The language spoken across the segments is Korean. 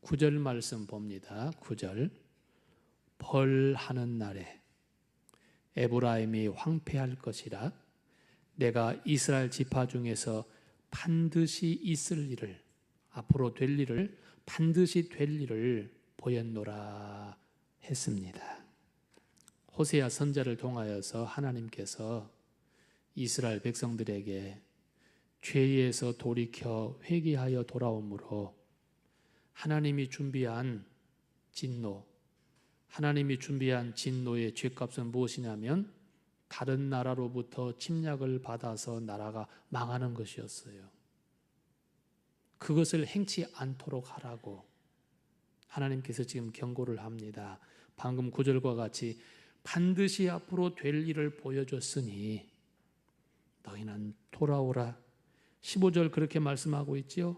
9절 말씀 봅니다. 9절. 벌하는 날에 에브라임이 황폐할 것이라 내가 이스라엘 지파 중에서 반드시 있을 일을, 앞으로 될 일을, 반드시 될 일을 보였노라 했습니다. 호세아 선지자를 통하여서 하나님께서 이스라엘 백성들에게 죄에서 돌이켜 회개하여 돌아오므로 하나님이 준비한 진노, 하나님이 준비한 진노의 죗값은 무엇이냐면 다른 나라로부터 침략을 받아서 나라가 망하는 것이었어요. 그것을 행치 않도록 하라고 하나님께서 지금 경고를 합니다. 방금 9절과 같이 반드시 앞으로 될 일을 보여줬으니 너희는 돌아오라. 15절 그렇게 말씀하고 있지요.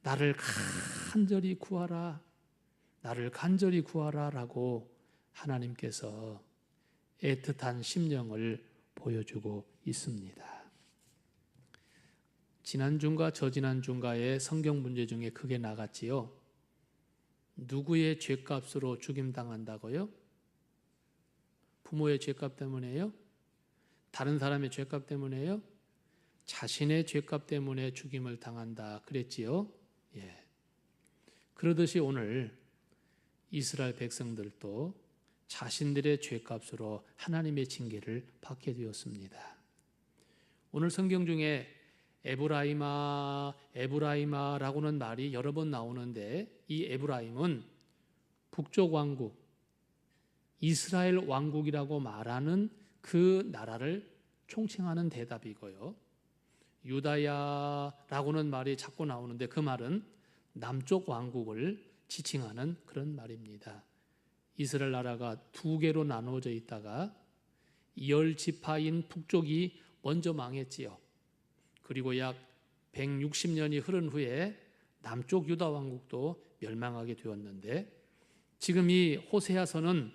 나를 간절히 구하라. 나를 간절히 구하라 라고 하나님께서 애틋한 심령을 보여주고 있습니다. 지난주인가 저지난주인가의 성경 문제 중에 그게 나갔지요. 누구의 죄값으로 죽임당한다고요? 부모의 죄값 때문에요? 다른 사람의 죄값 때문에요? 자신의 죄값 때문에 죽임을 당한다 그랬지요. 예. 그러듯이 오늘 이스라엘 백성들도 자신들의 죄값으로 하나님의 징계를 받게 되었습니다. 오늘 성경 중에 에브라이마라고는 말이 여러 번 나오는데 이 에브라임은 북쪽 왕국, 이스라엘 왕국이라고 말하는 그 나라를 총칭하는 대답이고요. 유다야라고는 말이 자꾸 나오는데 그 말은 남쪽 왕국을 지칭하는 그런 말입니다. 이스라엘 나라가 두 개로 나누어져 있다가 10지파인 북쪽이 먼저 망했지요. 그리고 약 160년이 흐른 후에 남쪽 유다 왕국도 멸망하게 되었는데 지금 이 호세아서는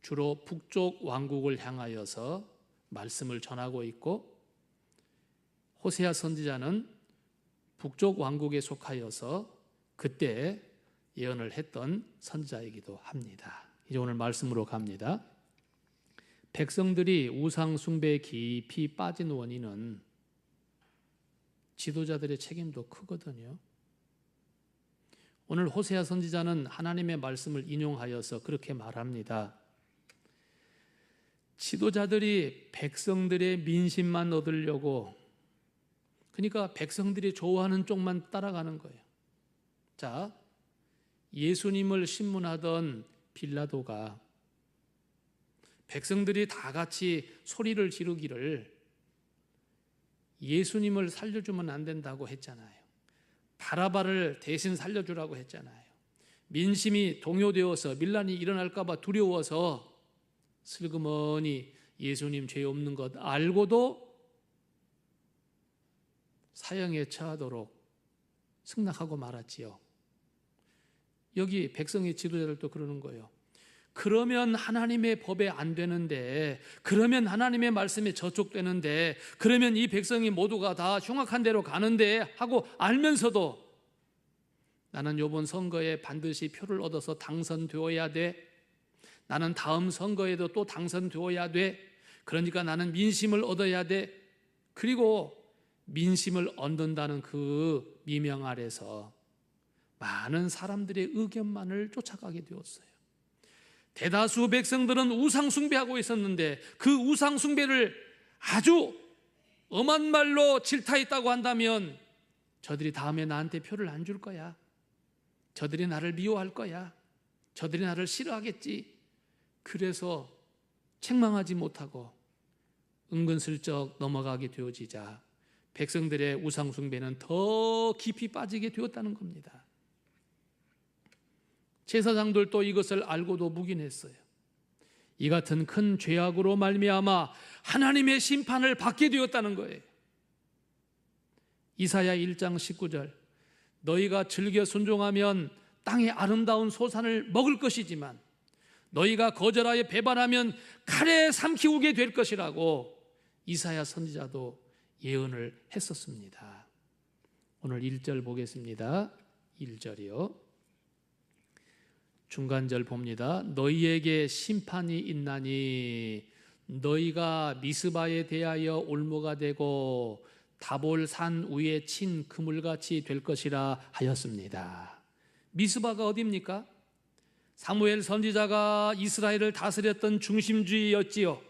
주로 북쪽 왕국을 향하여서 말씀을 전하고 있고 호세아 선지자는 북쪽 왕국에 속하여서 그때 예언을 했던 선지자이기도 합니다. 이제 오늘 말씀으로 갑니다. 백성들이 우상 숭배에 깊이 빠진 원인은 지도자들의 책임도 크거든요. 오늘 호세아 선지자는 하나님의 말씀을 인용하여서 그렇게 말합니다. 지도자들이 백성들의 민심만 얻으려고, 그러니까 백성들이 좋아하는 쪽만 따라가는 거예요. 자, 예수님을 신문하던 빌라도가 백성들이 다 같이 소리를 지르기를 예수님을 살려주면 안 된다고 했잖아요. 바라바를 대신 살려주라고 했잖아요. 민심이 동요되어서 밀란이 일어날까 봐 두려워서 슬그머니 예수님 죄 없는 것 알고도 사형에 처하도록 승낙하고 말았지요. 여기 백성의 지도자들도 그러는 거예요. 그러면 하나님의 법에 안 되는데, 그러면 하나님의 말씀에 저촉되는데, 그러면 이 백성이 모두가 다 흉악한 대로 가는데 하고 알면서도 나는 이번 선거에 반드시 표를 얻어서 당선되어야 돼. 나는 다음 선거에도 또 당선되어야 돼. 그러니까 나는 민심을 얻어야 돼. 그리고 민심을 얻는다는 그 미명 아래서 많은 사람들의 의견만을 쫓아가게 되었어요. 대다수 백성들은 우상 숭배하고 있었는데 그 우상 숭배를 아주 엄한 말로 질타했다고 한다면 저들이 다음에 나한테 표를 안 줄 거야. 저들이 나를 미워할 거야. 저들이 나를 싫어하겠지. 그래서 책망하지 못하고 은근슬쩍 넘어가게 되어지자 백성들의 우상 숭배는 더 깊이 빠지게 되었다는 겁니다. 제사장들도 이것을 알고도 묵인했어요. 이 같은 큰 죄악으로 말미암아 하나님의 심판을 받게 되었다는 거예요. 이사야 1장 19절 너희가 즐겨 순종하면 땅의 아름다운 소산을 먹을 것이지만 너희가 거절하여 배반하면 칼에 삼키우게 될 것이라고 이사야 선지자도 예언을 했었습니다. 오늘 1절 보겠습니다. 1절이요. 중간절 봅니다. 너희에게 심판이 있나니 너희가 미스바에 대하여 올무가 되고 다볼산 위에 친 그물같이 될 것이라 하였습니다. 미스바가 어디입니까? 사무엘 선지자가 이스라엘을 다스렸던 중심지였지요.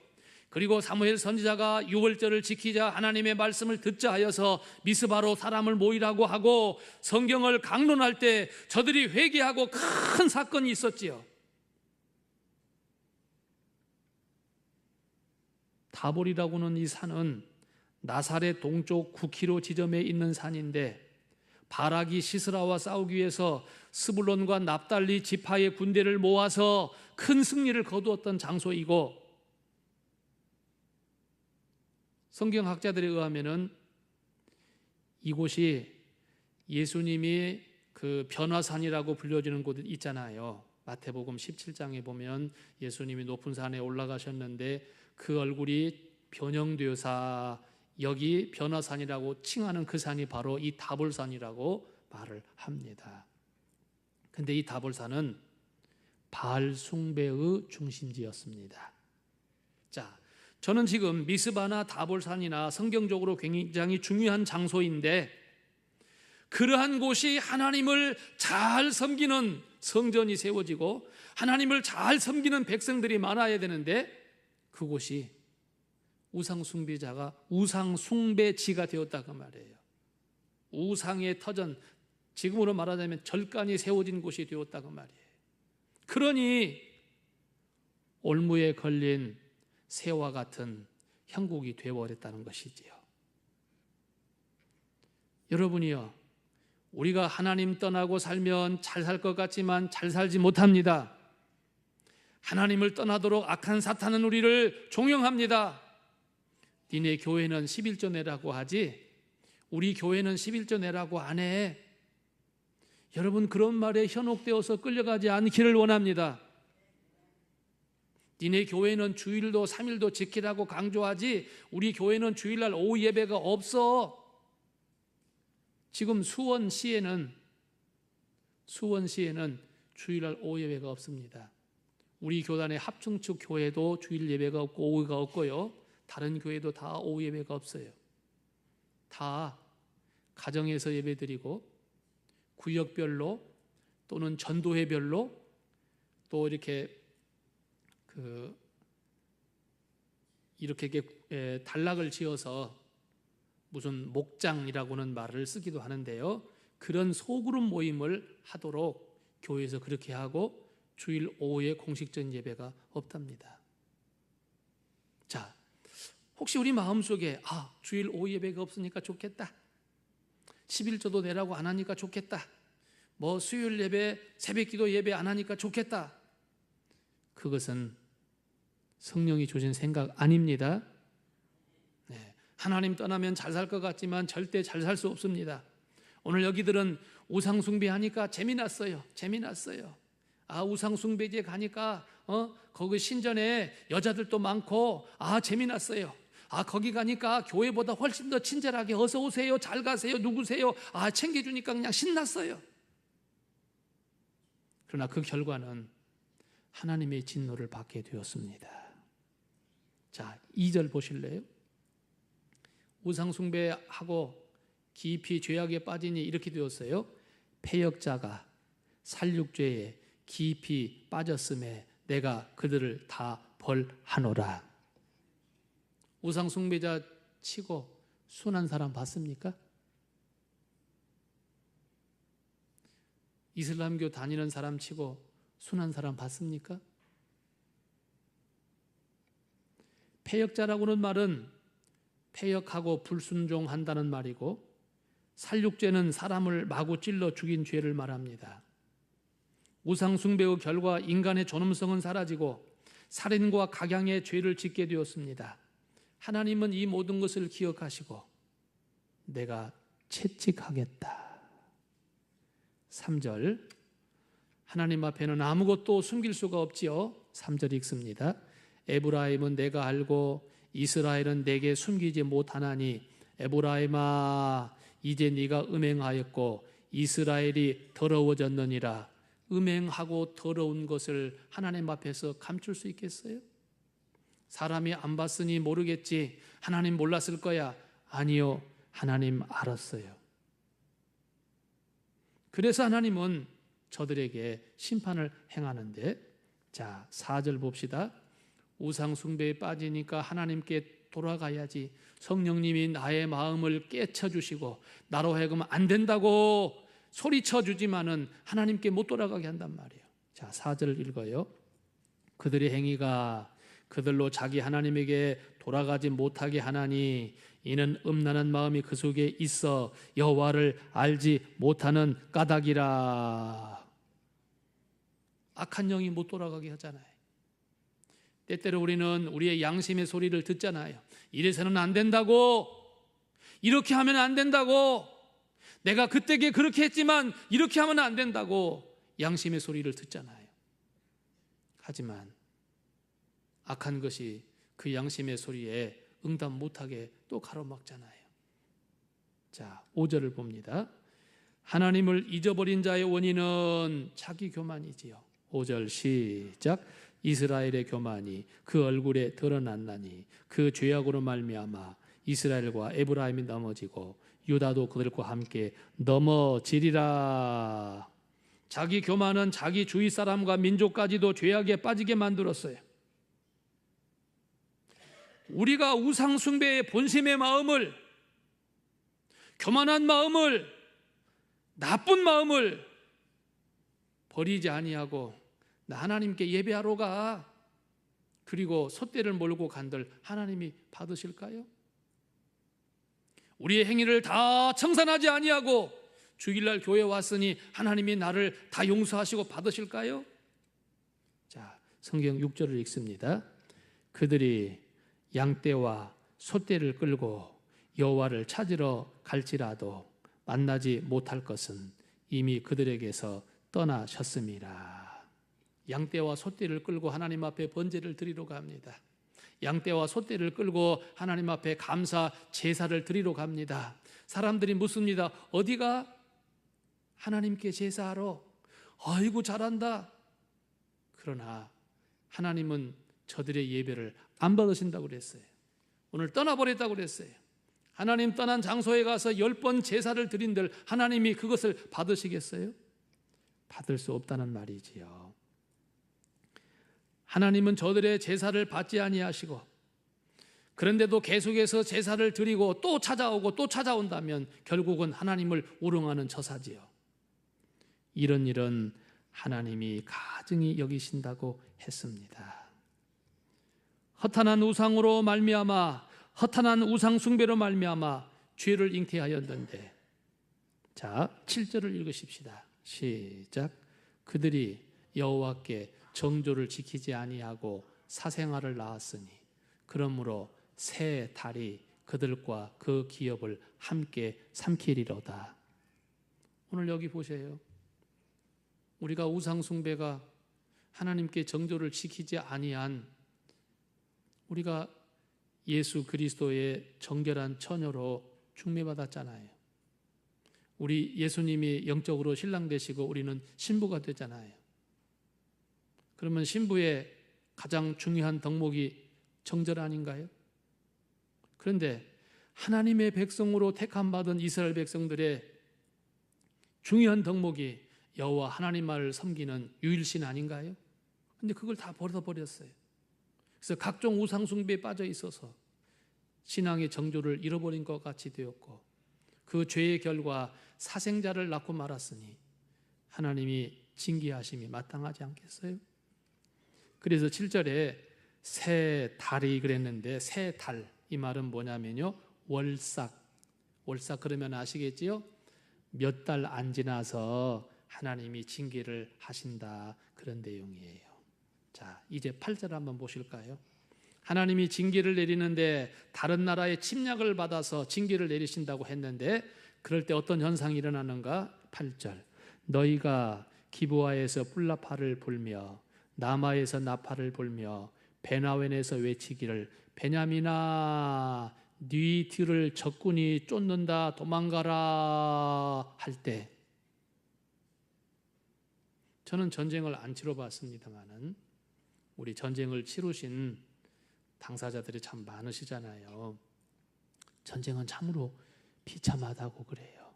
그리고 사무엘 선지자가 유월절을 지키자 하나님의 말씀을 듣자 하여서 미스바로 사람을 모이라고 하고 성경을 강론할 때 저들이 회개하고 큰 사건이 있었지요. 다볼이라고는 이 산은 나사렛 동쪽 9km 지점에 있는 산인데 바락이 시스라와 싸우기 위해서 스불론과 납달리 지파의 군대를 모아서 큰 승리를 거두었던 장소이고, 성경학자들에 의하면은 이곳이 예수님이 그 변화산이라고 불려지는 곳 있잖아요. 마태복음 17장에 보면 예수님이 높은 산에 올라가셨는데 그 얼굴이 변형되어서 여기 변화산이라고 칭하는 그 산이 바로 이 다볼산이라고 말을 합니다. 근데 이 다볼산은 바알 숭배의 중심지였습니다. 자, 저는 지금 미스바나 다볼산이나 성경적으로 굉장히 중요한 장소인데 그러한 곳이 하나님을 잘 섬기는 성전이 세워지고 하나님을 잘 섬기는 백성들이 많아야 되는데 그곳이 우상숭배자가 우상숭배지가 되었다고 말이에요. 우상의 터전, 지금으로 말하자면 절간이 세워진 곳이 되었다고 말이에요. 그러니 올무에 걸린 새와 같은 형국이 되어버렸다는 것이지요. 여러분이요, 우리가 하나님 떠나고 살면 잘 살 것 같지만 잘 살지 못합니다. 하나님을 떠나도록 악한 사탄은 우리를 종용합니다. 니네 교회는 11조 내라고 하지 우리 교회는 11조 내라고 안 해. 여러분, 그런 말에 현혹되어서 끌려가지 않기를 원합니다. 니네 교회는 주일도 3일도 지키라고 강조하지 우리 교회는 주일날 오후 예배가 없어. 지금 수원시에는 주일날 오후 예배가 없습니다. 우리 교단의 합중축 교회도 주일 예배가 없고 오후가 없고요. 다른 교회도 다 오후 예배가 없어요. 다 가정에서 예배드리고 구역별로 또는 전도회별로 또 이렇게 단락을 지어서 무슨 목장이라고는 말을 쓰기도 하는데요. 그런 소그룹 모임을 하도록 교회에서 그렇게 하고 주일 오후에 공식적인 예배가 없답니다. 자, 혹시 우리 마음속에 주일 오후 예배가 없으니까 좋겠다. 11조도 내라고 안 하니까 좋겠다. 뭐 수요일 예배, 새벽기도 예배 안 하니까 좋겠다. 그것은 성령이 주신 생각 아닙니다. 네, 하나님 떠나면 잘 살 것 같지만 절대 잘 살 수 없습니다. 오늘 여기들은 우상숭배하니까 재미났어요. 우상숭배지에 가니까 거기 신전에 여자들도 많고 재미났어요. 거기 가니까 교회보다 훨씬 더 친절하게 어서 오세요, 잘 가세요, 누구세요, 챙겨주니까 그냥 신났어요. 그러나 그 결과는 하나님의 진노를 받게 되었습니다. 자, 2절 보실래요? 우상숭배하고 깊이 죄악에 빠지니 이렇게 되었어요. 패역자가 살육죄에 깊이 빠졌음에 내가 그들을 다 벌하노라. 우상숭배자 치고 순한 사람 봤습니까? 이슬람교 다니는 사람 치고 순한 사람 봤습니까? 패역자라고는 말은 패역하고 불순종한다는 말이고, 살육죄는 사람을 마구 찔러 죽인 죄를 말합니다. 우상숭배의 결과 인간의 존엄성은 사라지고 살인과 각양의 죄를 짓게 되었습니다. 하나님은 이 모든 것을 기억하시고 내가 채찍하겠다. 3절, 하나님 앞에는 아무것도 숨길 수가 없지요. 3절 읽습니다. 에브라임은 내가 알고 이스라엘은 내게 숨기지 못하나니 에브라임아 이제 네가 음행하였고 이스라엘이 더러워졌느니라. 음행하고 더러운 것을 하나님 앞에서 감출 수 있겠어요? 사람이 안 봤으니 모르겠지. 하나님 몰랐을 거야. 아니요. 하나님 알았어요. 그래서 하나님은 저들에게 심판을 행하는데, 자, 4절 봅시다. 우상 숭배에 빠지니까 하나님께 돌아가야지. 성령님이 나의 마음을 깨쳐주시고 나로 하여금 안 된다고 소리쳐 주지만은 하나님께 못 돌아가게 한단 말이에요. 자, 4절 읽어요. 그들의 행위가 그들로 자기 하나님에게 돌아가지 못하게 하나니 이는 음란한 마음이 그 속에 있어 여호와를 알지 못하는 까닭이라. 악한 영이 못 돌아가게 하잖아요. 때때로 우리는 우리의 양심의 소리를 듣잖아요. 이래서는 안 된다고, 이렇게 하면 안 된다고, 내가 그때에 그렇게 했지만 이렇게 하면 안 된다고 양심의 소리를 듣잖아요. 하지만 악한 것이 그 양심의 소리에 응답 못하게 또 가로막잖아요. 자, 5절을 봅니다. 하나님을 잊어버린 자의 원인은 자기 교만이지요. 5절 시작. 이스라엘의 교만이 그 얼굴에 드러났나니 그 죄악으로 말미암아 이스라엘과 에브라임이 넘어지고 유다도 그들과 함께 넘어지리라. 자기 교만은 자기 주위 사람과 민족까지도 죄악에 빠지게 만들었어요. 우리가 우상 숭배의 본심의 마음을, 교만한 마음을, 나쁜 마음을 버리지 아니하고 나 하나님께 예배하러 가, 그리고 솥대를 몰고 간들 하나님이 받으실까요? 우리의 행위를 다 청산하지 아니하고 주일날 교회 왔으니 하나님이 나를 다 용서하시고 받으실까요? 자, 성경 6절을 읽습니다. 그들이 양떼와 솥대를 끌고 여호와를 찾으러 갈지라도 만나지 못할 것은 이미 그들에게서 떠나셨습니다. 양떼와 솥대를 끌고 하나님 앞에 번제를 드리러 갑니다. 양떼와 솥대를 끌고 하나님 앞에 감사 제사를 드리러 갑니다. 사람들이 묻습니다. 어디가? 하나님께 제사하러. 아이고 잘한다. 그러나 하나님은 저들의 예배를 안 받으신다고 그랬어요. 오늘 떠나버렸다고 그랬어요. 하나님 떠난 장소에 가서 10번 제사를 드린들 하나님이 그것을 받으시겠어요? 받을 수 없다는 말이지요. 하나님은 저들의 제사를 받지 아니하시고, 그런데도 계속해서 제사를 드리고 또 찾아오고 또 찾아온다면 결국은 하나님을 우롱하는 처사지요. 이런 일은 하나님이 가증히 여기신다고 했습니다. 허탄한 우상으로 말미암아, 허탄한 우상 숭배로 말미암아 죄를 잉태하였는데, 자, 7절을 읽으십시다. 시작. 그들이 여호와께 정조를 지키지 아니하고 사생아를 낳았으니 그러므로 새 달이 그들과 그 기업을 함께 삼키리로다. 오늘 여기 보세요. 우리가 우상 숭배가 하나님께 정조를 지키지 아니한, 우리가 예수 그리스도의 정결한 처녀로 중매받았잖아요. 우리 예수님이 영적으로 신랑 되시고 우리는 신부가 되잖아요. 그러면 신부의 가장 중요한 덕목이 정절 아닌가요? 그런데 하나님의 백성으로 택함받은 이스라엘 백성들의 중요한 덕목이 여호와 하나님만을 섬기는 유일신 아닌가요? 그런데 그걸 다 버려버렸어요. 그래서 각종 우상 숭배에 빠져 있어서 신앙의 정조를 잃어버린 것 같이 되었고, 그 죄의 결과 사생자를 낳고 말았으니 하나님이 징계하심이 마땅하지 않겠어요? 그래서 7절에 새 달이 그랬는데, 새 달, 이 말은 뭐냐면요, 월삭 그러면 아시겠지요? 몇 달 안 지나서 하나님이 징계를 하신다, 그런 내용이에요. 자, 이제 8절 한번 보실까요? 하나님이 징계를 내리는데 다른 나라의 침략을 받아서 징계를 내리신다고 했는데, 그럴 때 어떤 현상이 일어나는가? 8절. 너희가 기브아에서 뿔나파를 불며 나마에서 나파를 불며 베나웬에서 외치기를 베냐민아 네 뒤를 적군이 쫓는다 도망가라 할 때, 저는 전쟁을 안 치러봤습니다만은 우리 전쟁을 치르신 당사자들이 참 많으시잖아요. 전쟁은 참으로 비참하다고 그래요.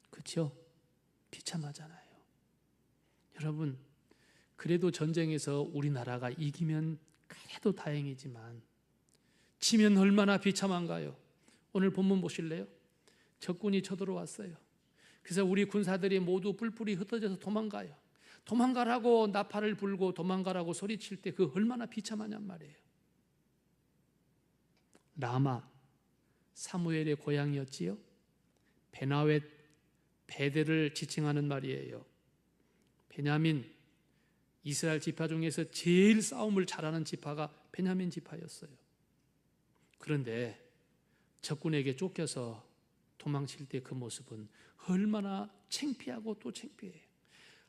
그렇죠? 비참하잖아요. 여러분, 그래도 전쟁에서 우리나라가 이기면 그래도 다행이지만 지면 얼마나 비참한가요? 오늘 본문 보실래요? 적군이 쳐들어왔어요. 그래서 우리 군사들이 모두 뿔뿔이 흩어져서 도망가요. 도망가라고 나팔을 불고 도망가라고 소리칠 때 그 얼마나 비참하냔 말이에요. 라마, 사무엘의 고향이었지요. 베나웻, 베델을 지칭하는 말이에요. 베냐민, 이스라엘 지파 중에서 제일 싸움을 잘하는 지파가 베냐민 지파였어요. 그런데 적군에게 쫓겨서 도망칠 때 그 모습은 얼마나 창피하고 또 창피해요.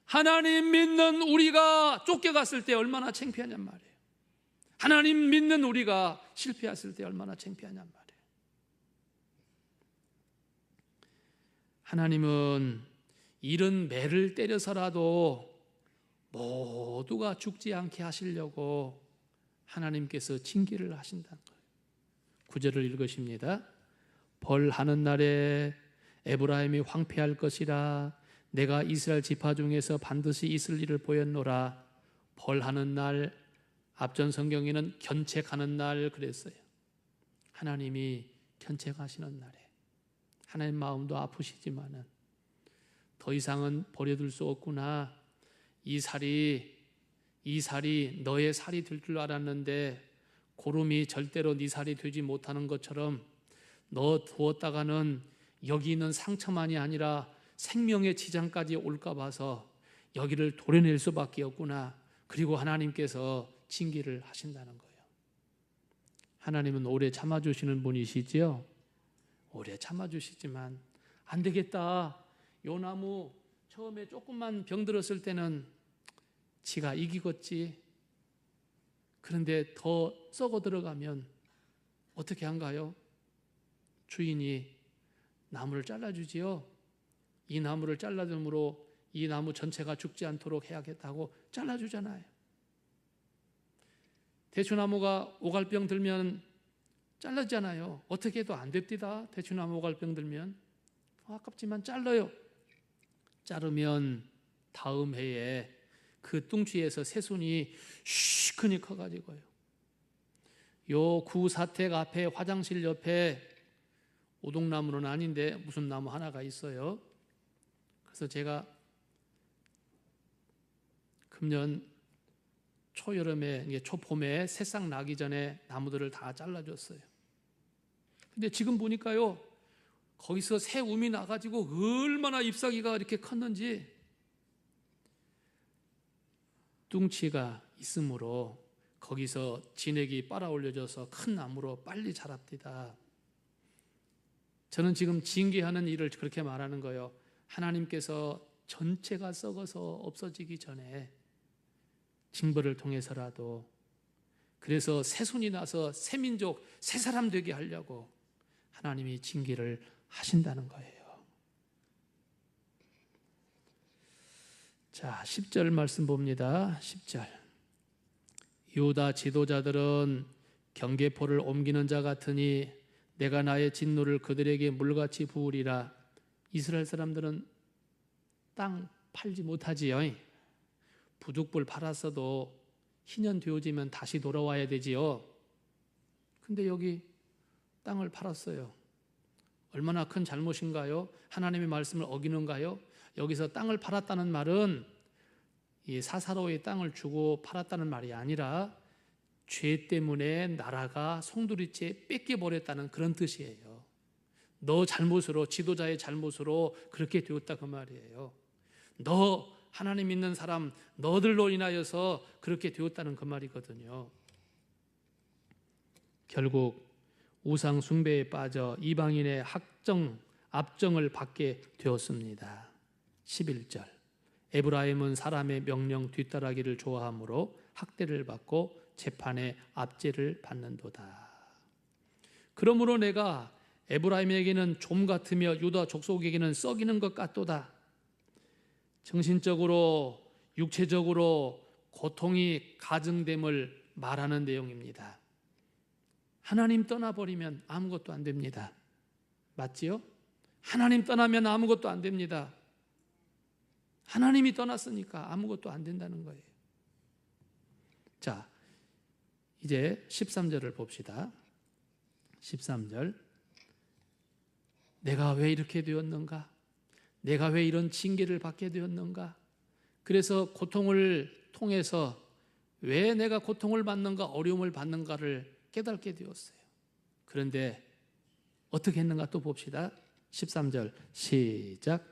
하나님 믿는 우리가 쫓겨갔을 때 얼마나 창피하냔 말이에요. 하나님 믿는 우리가 실패했을 때 얼마나 창피하냔 말이에요. 하나님은 이런 매를 때려서라도 모두가 죽지 않게 하시려고 하나님께서 징계를 하신다는 거예요. 9절을 읽으십니다. 벌하는 날에 에브라임이 황폐할 것이라 내가 이스라엘 지파 중에서 반드시 있을 일을 보였노라. 벌하는 날, 앞전 성경에는 견책하는 날 그랬어요. 하나님이 견책하시는 날에 하나님 마음도 아프시지만은 더 이상은 버려둘 수 없구나. 이 살이 너의 살이 될 줄 알았는데 고름이 절대로 네 살이 되지 못하는 것처럼 너 두었다가는 여기 있는 상처만이 아니라 생명의 지장까지 올까 봐서 여기를 도려낼 수밖에 없구나. 그리고 하나님께서 징계를 하신다는 거예요. 하나님은 오래 참아주시는 분이시지요. 오래 참아주시지만 안 되겠다. 요 나무 처음에 조금만 병들었을 때는 지가 이기겠지. 그런데 더 썩어 들어가면 어떻게 한가요? 주인이 나무를 잘라주지요. 이 나무를 잘라줌으로 이 나무 전체가 죽지 않도록 해야겠다고 잘라주잖아요. 대추나무가 오갈병 들면 잘라잖아요. 어떻게 해도 안 됩니다. 대추나무 오갈병 들면 아깝지만 잘라요. 자르면 다음 해에 그 뚱치에서 새순이 시큰이 커가지고요. 요 구사택 앞에 화장실 옆에 오동나무는 아닌데 무슨 나무 하나가 있어요. 그래서 제가 금년 초여름에 초봄에 새싹 나기 전에 나무들을 다 잘라줬어요. 근데 지금 보니까요, 거기서 새 움이 나가지고 얼마나 잎사귀가 이렇게 컸는지. 뚱치가 있으므로 거기서 진액이 빨아올려져서 큰 나무로 빨리 자랍니다. 저는 지금 징계하는 일을 그렇게 말하는 거예요. 하나님께서 전체가 썩어서 없어지기 전에 징벌을 통해서라도, 그래서 새순이 나서 새 민족, 새 사람 되게 하려고 하나님이 징계를 하신다는 거예요. 자, 10절 말씀 봅니다. 10절. 유다 지도자들은 경계포를 옮기는 자 같으니 내가 나의 진노를 그들에게 물같이 부으리라. 이스라엘 사람들은 땅 팔지 못하지요. 부득불 팔았어도 희년 되어지면 다시 돌아와야 되지요. 근데 여기 땅을 팔았어요. 얼마나 큰 잘못인가요? 하나님의 말씀을 어기는가요? 여기서 땅을 팔았다는 말은 이 사사로이 땅을 주고 팔았다는 말이 아니라 죄 때문에 나라가 송두리째 뺏겨버렸다는 그런 뜻이에요. 너 잘못으로, 지도자의 잘못으로 그렇게 되었다 그 말이에요. 너 하나님 믿는 사람, 너들로 인하여서 그렇게 되었다는 그 말이거든요. 결국 우상 숭배에 빠져 이방인의 압정을 받게 되었습니다. 11절. 에브라임은 사람의 명령 뒤따르기를 좋아하므로 학대를 받고 재판에 압제를 받는도다. 그러므로 내가 에브라임에게는 좀 같으며 유다 족속에게는 썩이는 것 같도다. 정신적으로 육체적으로 고통이 가증됨을 말하는 내용입니다. 하나님 떠나버리면 아무것도 안 됩니다. 맞지요? 하나님 떠나면 아무것도 안 됩니다. 하나님이 떠났으니까 아무것도 안 된다는 거예요. 자, 이제 13절을 봅시다. 13절. 내가 왜 이렇게 되었는가? 내가 왜 이런 징계를 받게 되었는가? 그래서 고통을 통해서 왜 내가 고통을 받는가, 어려움을 받는가를 깨닫게 되었어요. 그런데 어떻게 했는가 또 봅시다. 13절 시작.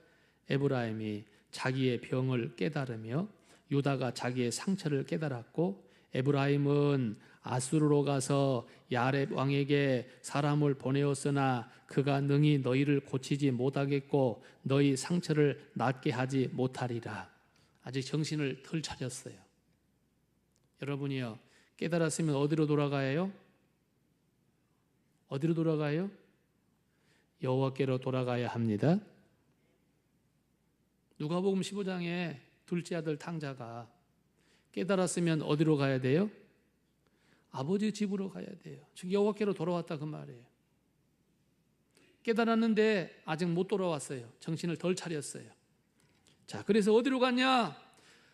에브라임이 자기의 병을 깨달으며 유다가 자기의 상처를 깨달았고 에브라임은 아수르로 가서 야렙 왕에게 사람을 보내었으나 그가 능히 너희를 고치지 못하겠고 너희 상처를 낫게 하지 못하리라. 아직 정신을 덜 차렸어요. 여러분이요, 깨달았으면 어디로 돌아가요? 어디로 돌아가요? 여호와께로 돌아가야 합니다. 누가복음 15장에 둘째 아들 탕자가 깨달았으면 어디로 가야 돼요? 아버지 집으로 가야 돼요. 즉 여호와께로 돌아왔다 그 말이에요. 깨달았는데 아직 못 돌아왔어요. 정신을 덜 차렸어요. 자, 그래서 어디로 갔냐?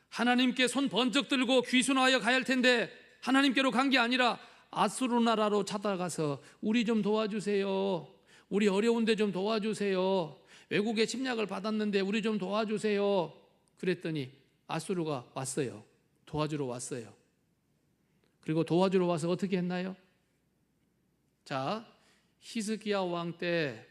하나님께 손 번쩍 들고 귀순하여 가야 할 텐데 하나님께로 간 게 아니라 아수르 나라로 찾아가서 우리 좀 도와주세요. 우리 어려운데 좀 도와주세요. 외국에 침략을 받았는데 우리 좀 도와주세요. 그랬더니 아수르가 왔어요. 도와주러 왔어요. 그리고 도와주러 와서 어떻게 했나요? 자, 히스기야 왕 때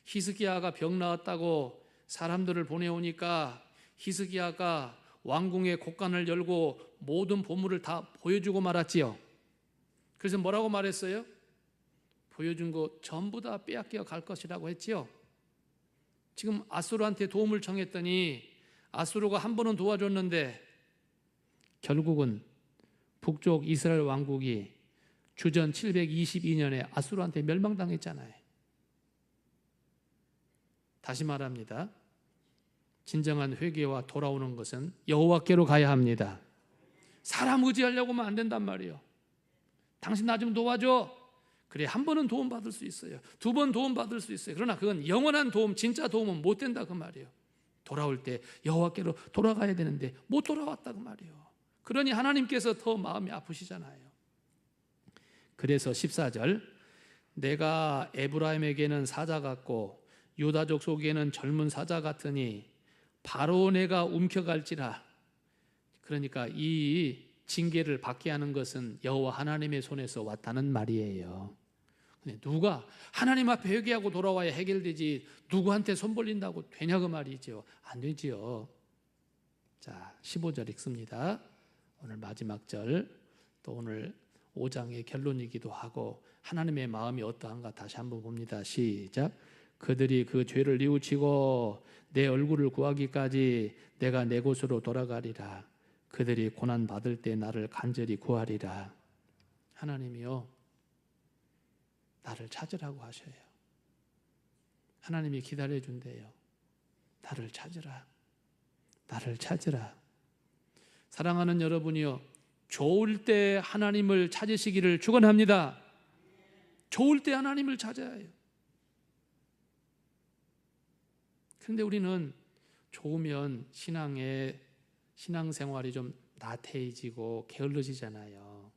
히스기야가 병 나았다고 사람들을 보내오니까 히스기야가 왕궁의 곳간을 열고 모든 보물을 다 보여주고 말았지요. 그래서 뭐라고 말했어요? 보여준 거 전부 다 빼앗겨 갈 것이라고 했지요. 지금 아수르한테 도움을 청했더니 아수르가 한 번은 도와줬는데 결국은 북쪽 이스라엘 왕국이 주전 722년에 아수르한테 멸망당했잖아요. 다시 말합니다. 진정한 회개와 돌아오는 것은 여호와께로 가야 합니다. 사람 의지하려고 하면 안 된단 말이에요. 당신 나 좀 도와줘. 그래, 한 번은 도움 받을 수 있어요. 두 번 도움 받을 수 있어요. 그러나 그건 영원한 도움, 진짜 도움은 못 된다 그 말이에요. 돌아올 때 여호와께로 돌아가야 되는데 못 돌아왔다 그 말이에요. 그러니 하나님께서 더 마음이 아프시잖아요. 그래서 14절 내가 에브라임에게는 사자 같고 유다족 속에는 젊은 사자 같으니 바로 내가 움켜갈지라. 그러니까 이 징계를 받게 하는 것은 여호와 하나님의 손에서 왔다는 말이에요. 근데 누가 하나님 앞에 회개하고 돌아와야 해결되지 누구한테 손 벌린다고 되냐 그 말이죠. 안 되지요. 자, 15절 읽습니다. 오늘 마지막 절, 또 오늘 5장의 결론이기도 하고 하나님의 마음이 어떠한가 다시 한번 봅니다. 시작. 그들이 그 죄를 뉘우치고 내 얼굴을 구하기까지 내가 내 곳으로 돌아가리라. 그들이 고난 받을 때 나를 간절히 구하리라. 하나님이요, 나를 찾으라고 하셔요. 하나님이 기다려준대요. 나를 찾으라. 나를 찾으라. 사랑하는 여러분이요, 좋을 때 하나님을 찾으시기를 축원합니다. 좋을 때 하나님을 찾아야 해요. 그런데 우리는 좋으면 신앙생활이 좀 나태해지고 게을러지잖아요.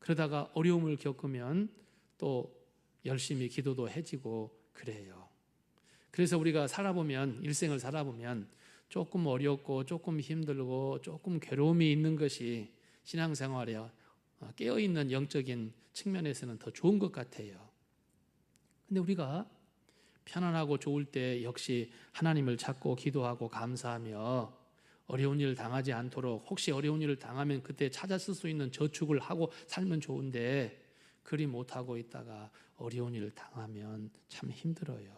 그러다가 어려움을 겪으면 또 열심히 기도도 해지고 그래요. 그래서 우리가 살아보면, 일생을 살아보면 조금 어렵고 조금 힘들고 조금 괴로움이 있는 것이 신앙생활에 깨어있는 영적인 측면에서는 더 좋은 것 같아요. 근데 우리가 편안하고 좋을 때 역시 하나님을 찾고 기도하고 감사하며 어려운 일을 당하지 않도록, 혹시 어려운 일을 당하면 그때 찾아 쓸 수 있는 저축을 하고 살면 좋은데 그리 못하고 있다가 어려운 일을 당하면 참 힘들어요.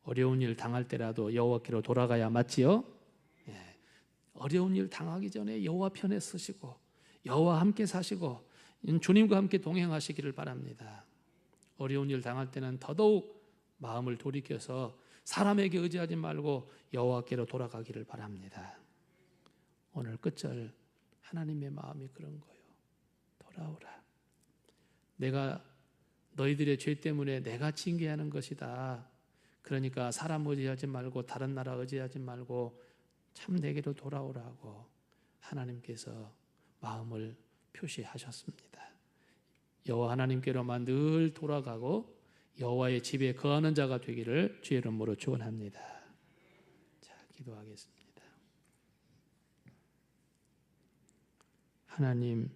어려운 일 당할 때라도 여호와께로 돌아가야 맞지요? 예. 어려운 일 당하기 전에 여호와 편에 서시고 여호와 함께 사시고 주님과 함께 동행하시기를 바랍니다. 어려운 일 당할 때는 더더욱 마음을 돌이켜서 사람에게 의지하지 말고 여호와께로 돌아가기를 바랍니다. 오늘 끝절 하나님의 마음이 그런 거예요. 돌아오라. 내가 너희들의 죄 때문에 내가 징계하는 것이다. 그러니까 사람 의지하지 말고 다른 나라 의지하지 말고 참 내게로 돌아오라고 하나님께서 마음을 표시하셨습니다. 여호와 하나님께로만 늘 돌아가고 여호와의 집에 거하는 자가 되기를 주의 이름으로 축원합니다. 자, 기도하겠습니다. 하나님,